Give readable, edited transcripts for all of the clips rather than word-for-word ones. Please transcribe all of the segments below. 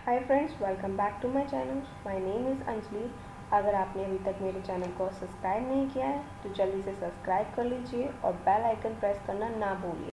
Hi friends, welcome back to my channel. My name is Anjali. अगर आपने अभी तक मेरे चैनल को सब्सक्राइब नहीं किया है तो जल्दी से सब्सक्राइब कर लीजिए और बेल आइकन प्रेस करना ना भूलिए।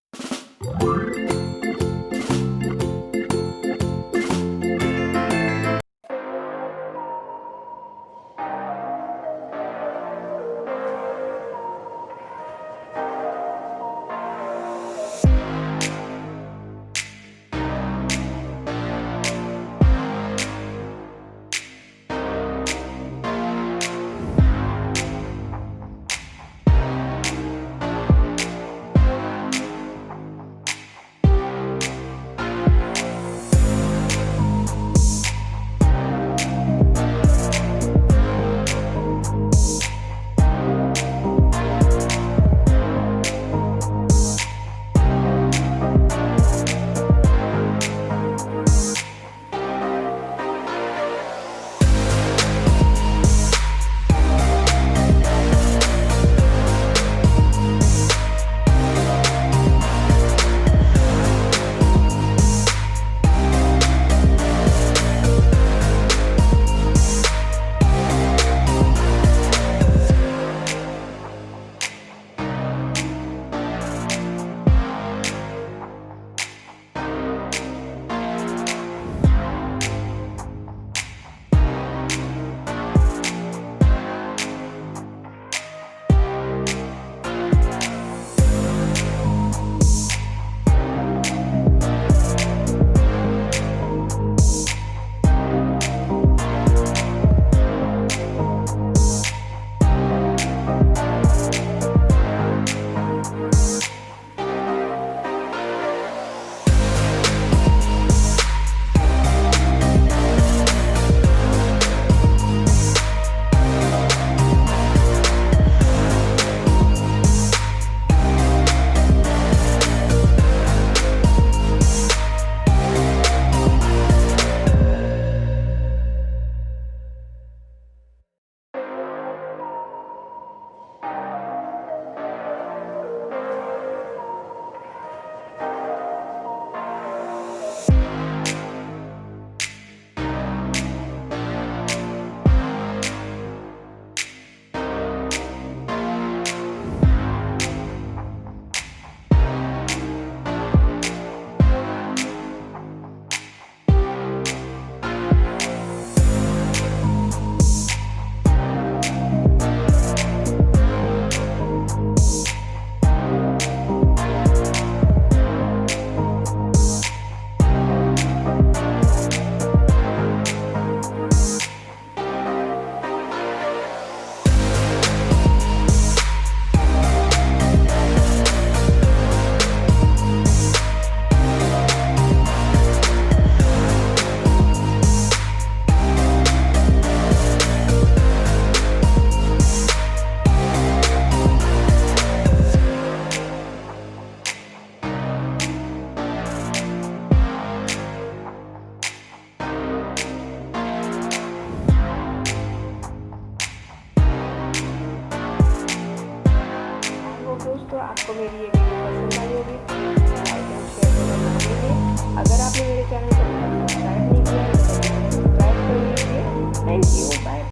दोस्तों, आपको मेरी ये वीडियो पसंद आई होगी तो लाइक एंड शेयर करना ना भूलिए। अगर आपने मेरे चैनल को सब्सक्राइब नहीं किया है तो सब्सक्राइब कर लीजिए। Thank you.